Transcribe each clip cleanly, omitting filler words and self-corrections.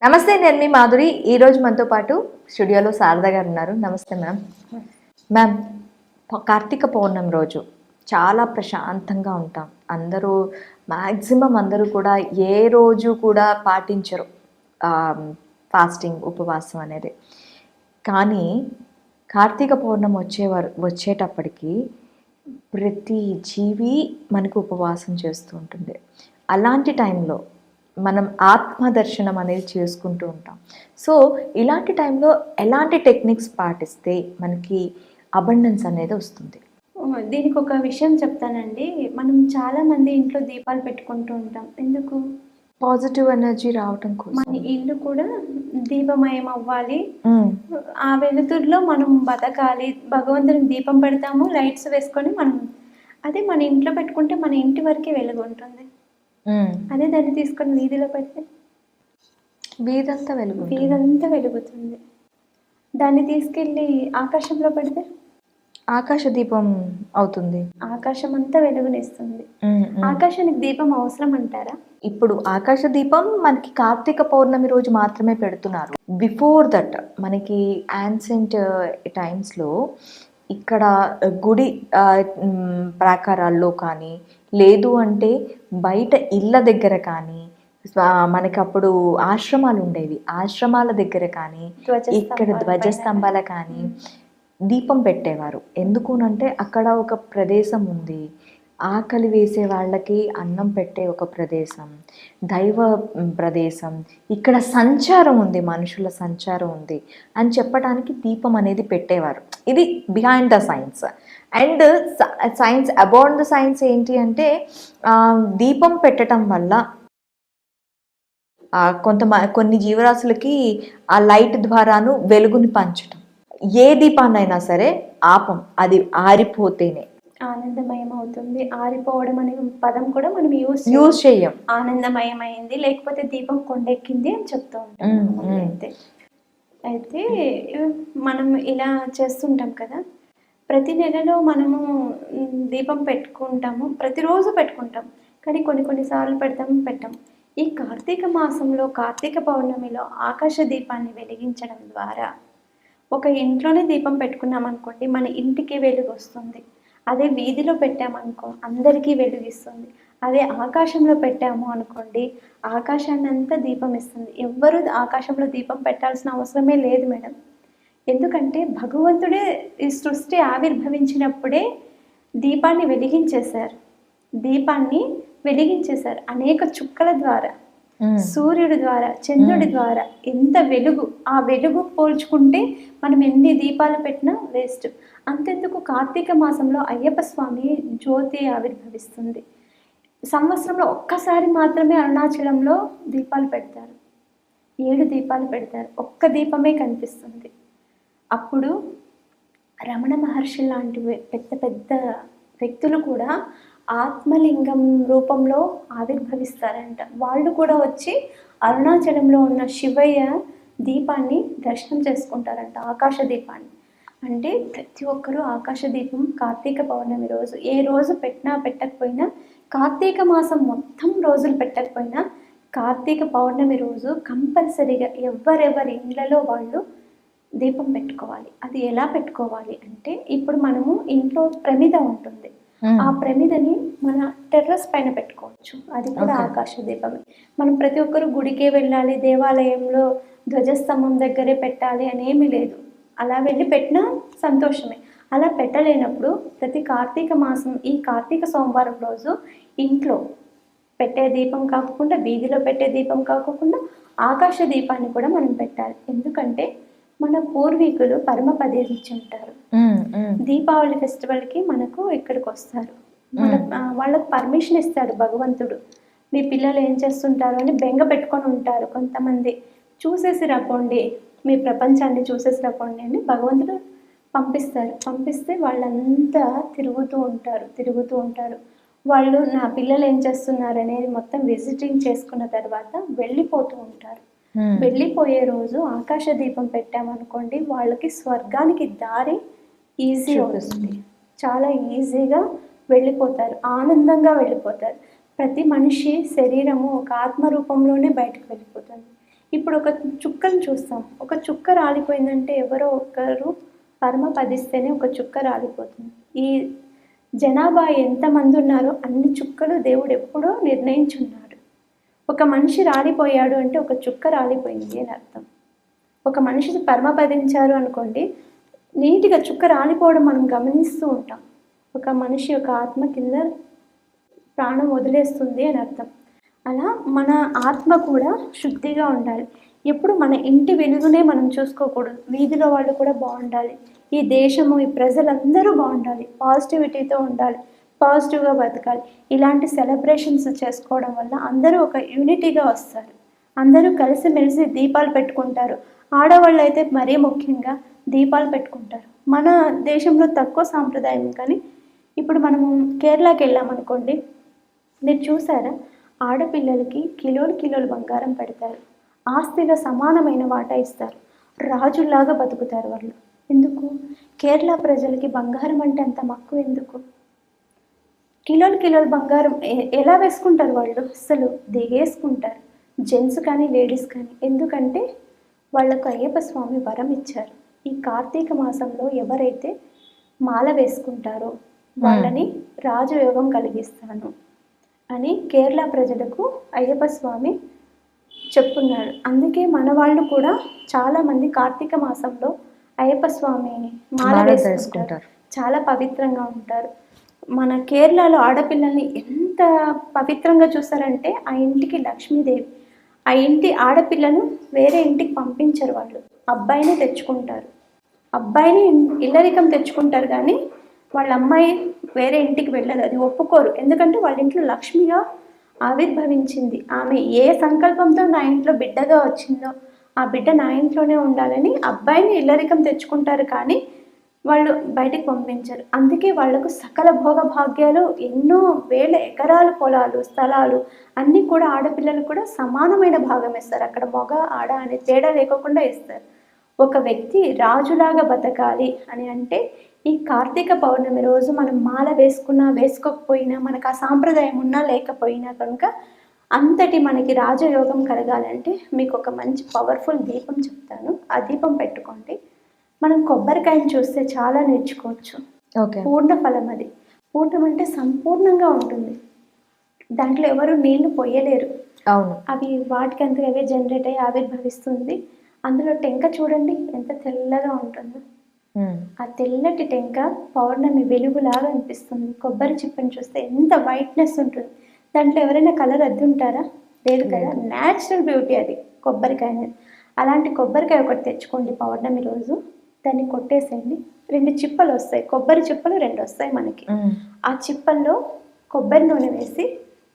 నమస్తే, నేను మీ మాధురి. ఈరోజు మనతో పాటు స్టూడియోలో శారద గారు ఉన్నారు. నమస్తే మ్యామ్. మ్యామ్, కార్తీక పౌర్ణమి రోజు చాలా ప్రశాంతంగా ఉంటాం. మ్యాక్సిమం అందరూ కూడా ఏ రోజు కూడా పాటించరు ఫాస్టింగ్, ఉపవాసం అనేది. కానీ కార్తీక పౌర్ణమి వచ్చేటప్పటికి ప్రతి జీవి మనకు ఉపవాసం చేస్తూ ఉంటుంది. అలాంటి టైంలో మనం ఆత్మదర్శనం అనేది చేసుకుంటూ ఉంటాం. సో ఇలాంటి టైంలో ఎలాంటి టెక్నిక్స్ పాటిస్తే మనకి అబండెన్స్ అనేది వస్తుంది? దీనికి ఒక విషయం చెప్తానండి. మనం చాలామంది ఇంట్లో దీపాలు పెట్టుకుంటూ ఉంటాం. ఎందుకు? పాజిటివ్ ఎనర్జీ రావటం కోసం. మన ఇల్లు కూడా దీపమయం అవ్వాలి, ఆ వెలుతురులో మనం బతకాలి. భగవంతునికి దీపం పెడతాము, లైట్స్ వేసుకొని అదే మన ఇంట్లో పెట్టుకుంటే మన ఇంటి వరకే వెలుగు ఉంటుంది. అదే దాన్ని తీసుకొని వీధిలో పెడితే వీధంతా వెలుగుతుంది. దాన్ని తీసుకెళ్ళి ఆకాశంలో పెడితే ఆకాశ దీపం అవుతుంది. ఆకాశం అంతా వెలుగునిస్తుంది. ఆకాశానికి దీపం అవసరం అంటారా? ఇప్పుడు ఆకాశ దీపం మనకి కార్తీక పౌర్ణమి రోజు మాత్రమే పెడుతున్నారు. బిఫోర్ దట్ మనకి యాన్సెంట్ టైమ్స్లో ఇక్కడ గుడి ప్రాకారాల్లో కానీ, లేదు అంటే బయట ఇళ్ళ దగ్గర కానీ, మనకి అప్పుడు ఆశ్రమాలు ఉండేవి, ఆశ్రమాల దగ్గర కానీ, ఇక్కడ ధ్వజస్తంభాల కానీ దీపం పెట్టేవారు. ఎందుకునంటే అక్కడ ఒక ప్రదేశం ఉంది, ఆకలి వేసే వాళ్ళకి అన్నం పెట్టే ఒక ప్రదేశం, దైవ ప్రదేశం, ఇక్కడ సంచారం ఉంది, మనుషుల సంచారం ఉంది అని చెప్పడానికి దీపం అనేది పెట్టేవారు. ఇది behind the science. And science, about the science ఏంటి అంటే దీపం పెట్టడం వల్ల కొన్ని జీవరాశులకి ఆ లైట్ ద్వారాను వెలుగుని పంచటం. ఏ దీపాన్నైనా సరే ఆపం, అది ఆరిపోతేనే ఆనందమయం అవుతుంది. ఆరిపోవడం అనే పదం కూడా మనం యూజ్ చేయం. ఆనందమయమైంది, లేకపోతే దీపం కొండెక్కింది అని చెప్తూ ఉంటాం. అయితే మనం ఇలా చేస్తుంటాం కదా, ప్రతి నెలలో మనము దీపం పెట్టుకుంటాము, ప్రతిరోజు పెట్టుకుంటాం. కానీ కొన్నిసార్లు పెట్టాం. ఈ కార్తీక మాసంలో, కార్తీక పౌర్ణమిలో ఆకాశ దీపాన్ని వెలిగించడం ద్వారా, ఒక ఇంట్లోనే దీపం పెట్టుకున్నాం అనుకోండి, మన ఇంటికి వెలుగు వస్తుంది. అదే వీధిలో పెట్టామనుకో అందరికీ వెలుగిస్తుంది. అదే ఆకాశంలో పెట్టాము అనుకోండి, ఆకాశాన్ని అంతా దీపం ఇస్తుంది. ఎవ్వరూ ఆకాశంలో దీపం పెట్టాల్సిన అవసరమే లేదు మేడం. ఎందుకంటే భగవంతుడే ఈ సృష్టి ఆవిర్భవించినప్పుడే దీపాన్ని వెలిగించేశారు. అనేక చుక్కల ద్వారా, సూర్యుడి ద్వారా, చంద్రుడి ద్వారా ఎంత వెలుగు. ఆ వెలుగు పోల్చుకుంటే మనం ఎన్ని దీపాలు పెట్టినా వేస్ట్. అంతెందుకు, కార్తీక మాసంలో అయ్యప్ప స్వామి జ్యోతి ఆవిర్భవిస్తుంది. సంవత్సరంలో ఒక్కసారి మాత్రమే అరుణాచలంలో దీపాలు పెడతారు, 7 దీపాలు పెడతారు, ఒక్క దీపమే కనిపిస్తుంది. అప్పుడు రమణ మహర్షి లాంటి పెద్ద పెద్ద వ్యక్తులు కూడా ఆత్మలింగం రూపంలో ఆవిర్భవిస్తారంట. వాళ్ళు కూడా వచ్చి అరుణాచలంలో ఉన్న శివయ్య దీపాన్ని దర్శనం చేసుకుంటారంట, ఆకాశ దీపాన్ని. అంటే ప్రతి ఒక్కరూ ఆకాశ దీపం కార్తీక పౌర్ణమి రోజు, ఏ రోజు పెట్టకపోయినా, కార్తీక మాసం మొత్తం రోజులు పెట్టకపోయినా, కార్తీక పౌర్ణమి రోజు కంపల్సరీగా ఎవరెవరి ఇళ్ళలో వాళ్ళు దీపం పెట్టుకోవాలి. అది ఎలా పెట్టుకోవాలి అంటే, ఇప్పుడు మనము ఇంట్లో ప్రమిద ఉంటుంది, ఆ ప్రమిదని మన టెర్రస్ పైన పెట్టుకోవచ్చు. అది కూడా ఆకాశ దీపమే. మనం ప్రతి ఒక్కరు గుడికే వెళ్ళాలి, దేవాలయంలో ధ్వజస్తంభం దగ్గరే పెట్టాలి అనేమి లేదు. అలా వెళ్ళి పెట్టినా సంతోషమే. అలా పెట్టలేనప్పుడు ప్రతి కార్తీక మాసం, ఈ కార్తీక సోమవారం రోజు ఇంట్లో పెట్టే దీపం కాకుండా, వీధిలో పెట్టే దీపం కాకుండా ఆకాశ దీపాన్ని కూడా మనం పెట్టాలి. ఎందుకంటే మన పూర్వీకులు పరమపదించి ఉంటారు. దీపావళి ఫెస్టివల్కి మనకు ఇక్కడికి వస్తారు. వాళ్ళకు పర్మిషన్ ఇస్తాడు భగవంతుడు. మీ పిల్లలు ఏం చేస్తుంటారు అని బెంగ పెట్టుకొని ఉంటారు కొంతమంది. చూసేసి రాపోండి, మీ ప్రపంచాన్ని చూసేసి రాపోండి అని భగవంతుడు పంపిస్తే వాళ్ళంతా తిరుగుతూ ఉంటారు. వాళ్ళు నా పిల్లలు ఏం చేస్తున్నారు అనేది మొత్తం విజిటింగ్ చేసుకున్న తర్వాత వెళ్ళిపోతూ ఉంటారు. వెళ్ళిపోయే రోజు ఆకాశ దీపం పెట్టామనుకోండి, వాళ్ళకి స్వర్గానికి దారి ఈజీ అవుతుంది. చాలా ఈజీగా వెళ్ళిపోతారు, ఆనందంగా వెళ్ళిపోతారు. ప్రతి మనిషి శరీరము ఒక ఆత్మ రూపంలోనే బయటకు వెళ్ళిపోతుంది. ఇప్పుడు ఒక చుక్కను చూస్తాం, ఒక చుక్క రాలిపోయిందంటే ఎవరో ఒకరు పరమపదిస్తేనే ఒక చుక్క రాలిపోతుంది. ఈ జనాభా ఎంతమంది ఉన్నారో అన్ని చుక్కలు దేవుడు ఎప్పుడో నిర్ణయించున్నాడు. ఒక మనిషి రాలిపోయాడు అంటే ఒక చుక్క రాలిపోయింది అని అర్థం. ఒక మనిషిని పరమపదించారు అనుకోండి, నీటిగా చుక్క రాలిపోవడం మనం గమనిస్తూ ఉంటాం. ఒక మనిషి యొక్క ఆత్మ కింద ప్రాణం వదిలేస్తుంది అని అర్థం. అలా మన ఆత్మ కూడా శుద్ధిగా ఉండాలి. ఎప్పుడు మన ఇంటి వెలుగునే మనం చూసుకోకూడదు, వీధిలో వాళ్ళు కూడా బాగుండాలి, ఈ దేశము ఈ ప్రజలందరూ బాగుండాలి, పాజిటివిటీతో ఉండాలి, పాజిటివ్గా బతకాలి. ఇలాంటి సెలబ్రేషన్స్ చేసుకోవడం వల్ల అందరూ ఒక యూనిటీగా వస్తారు, అందరూ కలిసిమెలిసి దీపాలు పెట్టుకుంటారు. ఆడవాళ్ళు అయితే మరీ ముఖ్యంగా దీపాలు పెట్టుకుంటారు. మన దేశంలో తక్కువ సాంప్రదాయం, కానీ ఇప్పుడు మనము కేరళకి వెళ్ళామనుకోండి, మీరు చూసారా, ఆడపిల్లలకి కిలోలు కిలోలు బంగారం పెడతారు, ఆస్తిలో సమానమైన వాటా ఇస్తారు, రాజుల్లాగా బతుకుతారు వాళ్ళు. ఎందుకు? కేరళ ప్రజలకి బంగారం అంటే అంత మక్కువ ఎందుకు? కిలోలు కిలోలు బంగారం ఎలా వేసుకుంటారు వాళ్ళు? అసలు దిగేసుకుంటారు, జెంట్స్ కానీ లేడీస్ కానీ. ఎందుకంటే వాళ్ళకు అయ్యప్ప స్వామి వరం ఇచ్చారు, ఈ కార్తీక మాసంలో ఎవరైతే మాల వేసుకుంటారో వాళ్ళని రాజయోగం కలిగిస్తాను అని కేరళ ప్రజలకు అయ్యప్ప స్వామి చెప్పున్నాడు. అందుకే మన వాళ్ళు కూడా చాలామంది కార్తీక మాసంలో అయ్యప్ప స్వామిని మాల వేసుకుంటారు, చాలా పవిత్రంగా ఉంటారు. మన కేరళలో ఆడపిల్లల్ని ఎంత పవిత్రంగా చూస్తారంటే ఆ ఇంటికి లక్ష్మీదేవి. ఆ ఇంటి ఆడపిల్లను వేరే ఇంటికి పంపించరు, వాళ్ళు అబ్బాయిని తెచ్చుకుంటారు, అబ్బాయిని ఇల్లరికం తెచ్చుకుంటారు, కానీ వాళ్ళ అమ్మాయి వేరే ఇంటికి వెళ్ళదు, అది ఒప్పుకోరు. ఎందుకంటే వాళ్ళ ఇంట్లో లక్ష్మిగా ఆవిర్భవించింది ఆమె. ఏ సంకల్పంతో నా ఇంట్లో బిడ్డగా వచ్చిందో ఆ బిడ్డ నా ఇంట్లోనే ఉండాలని అబ్బాయిని ఇల్లరికం తెచ్చుకుంటారు, కానీ వాళ్ళు బయటికి పంపించరు. అందుకే వాళ్లకు సకల భోగ భాగ్యాలు, ఎన్నో వేల ఎకరాల పొలాలు, స్థలాలు అన్నీ కూడా ఆడపిల్లలు కూడా సమానమైన భాగం ఇస్తారు. అక్కడ మగ ఆడ అనే తేడా లేకుండా ఇస్తారు. ఒక వ్యక్తి రాజులాగా బతకాలి అని అంటే ఈ కార్తీక పౌర్ణమి రోజు మనం మాల వేసుకున్నా వేసుకోకపోయినా, మనకు ఆ సాంప్రదాయం ఉన్నా లేకపోయినా కనుక అంతటి మనకి రాజయోగం కలగాలంటే మీకు ఒక మంచి పవర్ఫుల్ దీపం చెప్తాను, ఆ దీపం పెట్టుకోండి. మనం కొబ్బరికాయని చూస్తే చాలా నేర్చుకోవచ్చు. పూర్ణ ఫలం, అది పూర్ణం అంటే సంపూర్ణంగా ఉంటుంది, దాంట్లో ఎవరు నీళ్లు పొయ్యలేరు. అవును, అవి వాటికి అంతగా అవే జనరేట్ అయ్యి ఆవిర్భవిస్తుంది. అందులో టెంక చూడండి ఎంత తెల్లగా ఉంటుందో, ఆ తెల్లటి టెంక పౌర్ణమి వెలుగులాగా అనిపిస్తుంది. కొబ్బరి చిప్పని చూస్తే ఎంత వైట్నెస్ ఉంటుంది, దాంట్లో ఎవరైనా కలర్ అద్ది ఉంటారా? లేదు కదా, న్యాచురల్ బ్యూటీ అది కొబ్బరికాయ. అలాంటి కొబ్బరికాయ ఒకటి తెచ్చుకోండి పౌర్ణమి రోజు, దాన్ని కొట్టేసేయండి, 2 చిప్పలు వస్తాయి, కొబ్బరి చిప్పలు 2 వస్తాయి మనకి. ఆ చిప్పల్లో కొబ్బరి నూనె వేసి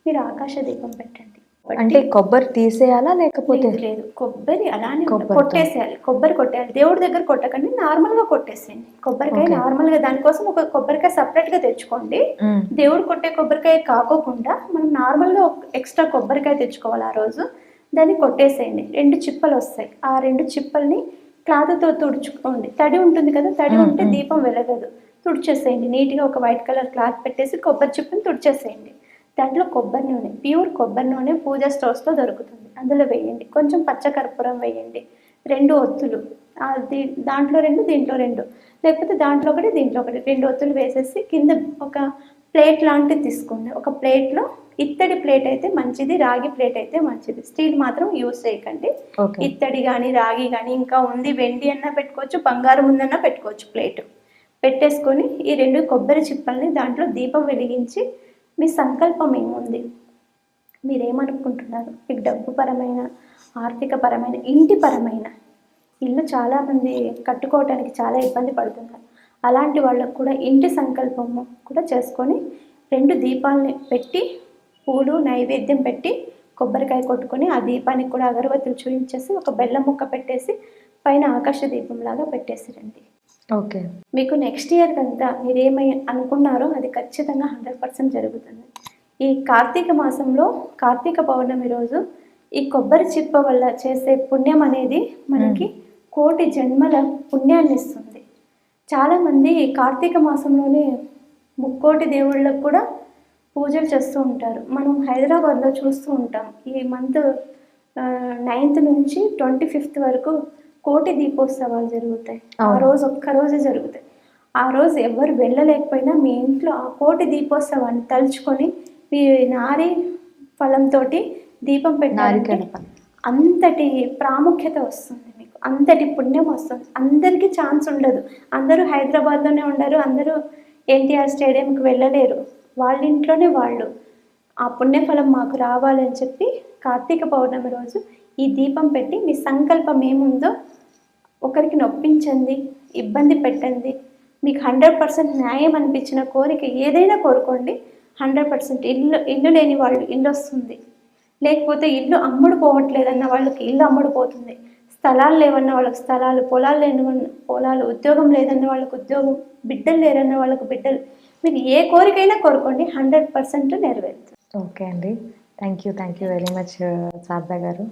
మీరు ఆకాశ దీపం పెట్టండి. అంటే కొబ్బరి తీసేయాలా లేకపోతే? లేదు, కొబ్బరి అలానే కొట్టేసేయాలి, కొబ్బరి కొట్టేయాలి. దేవుడి దగ్గర కొట్టకండి, నార్మల్గా కొట్టేసేయండి కొబ్బరికాయ. నార్మల్గా దానికోసం ఒక కొబ్బరికాయ సపరేట్గా తెచ్చుకోండి. దేవుడు కొట్టే కొబ్బరికాయ కాకోకుండా మనం నార్మల్గా ఎక్స్ట్రా కొబ్బరికాయ తెచ్చుకోవాలి. ఆ రోజు దాన్ని కొట్టేసేయండి, 2 చిప్పలు వస్తాయి. ఆ 2 చిప్పల్ని క్లాత్తో తుడుచుకోండి. తడి ఉంటుంది కదా, తడి ఉంటే దీపం వెలగదు, తుడిచేసేయండి నీట్గా. ఒక వైట్ కలర్ క్లాత్ పెట్టేసి కొబ్బరి చిప్పని తుడిచేసేయండి. దాంట్లో కొబ్బరి నూనె, ప్యూర్ కొబ్బరి నూనె పూజా స్టోర్స్లో దొరుకుతుంది, అందులో వేయండి. కొంచెం పచ్చకర్పూరం వేయండి, 2 ఒత్తులు, అది దాంట్లో 2 దీంట్లో 2, లేకపోతే దాంట్లో ఒకటి దీంట్లో ఒకటి, 2 ఒత్తులు వేసేసి కింద ఒక ప్లేట్ లాంటిది తీసుకోండి. ఒక ప్లేట్లో, ఇత్తడి ప్లేట్ అయితే మంచిది, రాగి ప్లేట్ అయితే మంచిది, స్టీల్ మాత్రం యూజ్ చేయకండి. ఇత్తడి కానీ రాగి కానీ, ఇంకా ఉంది వెండి అన్నా పెట్టుకోవచ్చు, బంగారం ఉందన్నా పెట్టుకోవచ్చు. ప్లేట్ పెట్టేసుకొని ఈ 2 కొబ్బరి చిప్పల్ని దాంట్లో దీపం వెలిగించి మీ సంకల్పం ఏముంది, మీరేమనుకుంటున్నారు, మీకు డబ్బు పరమైన, ఆర్థిక పరమైన, ఇంటి పరమైన, ఇల్లు చాలామంది కట్టుకోవడానికి చాలా ఇబ్బంది పడుతున్నారు, అలాంటి వాళ్ళకు కూడా ఇంటి సంకల్పము కూడా చేసుకొని 2 దీపాలని పెట్టి, పూలు నైవేద్యం పెట్టి, కొబ్బరికాయ కొట్టుకొని ఆ దీపానికి కూడా అగరబత్తులు చూపించేసి ఒక బెల్లం ముక్క పెట్టేసి పైన ఆకాశ దీపంలాగా పెట్టేసిరండి. ఓకే, మీకు నెక్స్ట్ ఇయర్ కంతా మీరు ఏమై అనుకున్నారో అది ఖచ్చితంగా 100% జరుగుతుంది. ఈ కార్తీక మాసంలో కార్తీక పౌర్ణమి రోజు ఈ కొబ్బరి చిప్ప వల్ల చేసే పుణ్యం అనేది మనకి కోటి జన్మల పుణ్యాన్ని ఇస్తుంది. చాలామంది కార్తీక మాసంలోనే ముక్కోటి దేవుళ్ళకు కూడా పూజలు చేస్తూ ఉంటారు. మనం హైదరాబాద్లో చూస్తూ ఉంటాం, ఈ మంత్ 9th నుంచి 25th వరకు కోటి దీపోత్సవాలు జరుగుతాయి. ఆ అవును. రోజు ఒక్కరోజే జరుగుతాయి. ఆ రోజు ఎవరు వెళ్ళలేకపోయినా మీ ఇంట్లో ఆ కోటి దీపోత్సవాన్ని తలుచుకొని మీ నారి ఫలంతో దీపం పెట్టాలంటే నారికేళ పని. అంతటి ప్రాముఖ్యత వస్తుంది మీకు, అంతటి పుణ్యం వస్తుంది. అందరికీ ఛాన్స్ ఉండదు. అందరూ హైదరాబాద్లోనే ఉండరు, అందరూ ఎన్టీఆర్ స్టేడియంకి వెళ్ళలేరు. వాళ్ళ ఇంట్లోనే వాళ్ళు ఆ పుణ్యఫలం మాకు రావాలని చెప్పి కార్తీక పౌర్ణమి రోజు ఈ దీపం పెట్టి మీ సంకల్పం ఏముందో ఒకరికి నొప్పించండి, ఇబ్బంది పెట్టండి, మీకు 100% న్యాయం అనిపించిన కోరిక ఏదైనా కోరుకోండి. 100% ఇల్లు లేని వాళ్ళు ఇల్లు వస్తుంది, లేకపోతే ఇల్లు అమ్ముడు పోవట్లేదన్న వాళ్ళకి ఇల్లు అమ్ముడు పోతుంది, స్థలాలు లేవన్న వాళ్ళకి స్థలాలు, పొలాలు లేని పొలాలు, ఉద్యోగం లేదన్న వాళ్ళకి ఉద్యోగం, బిడ్డలు లేరన్న వాళ్ళకి బిడ్డలు, మీరు ఏ కోరికైనా కోరుకోండి 100% నెరవేరుతుంది. ఓకే అండి. Thank you very much Sharada గారు.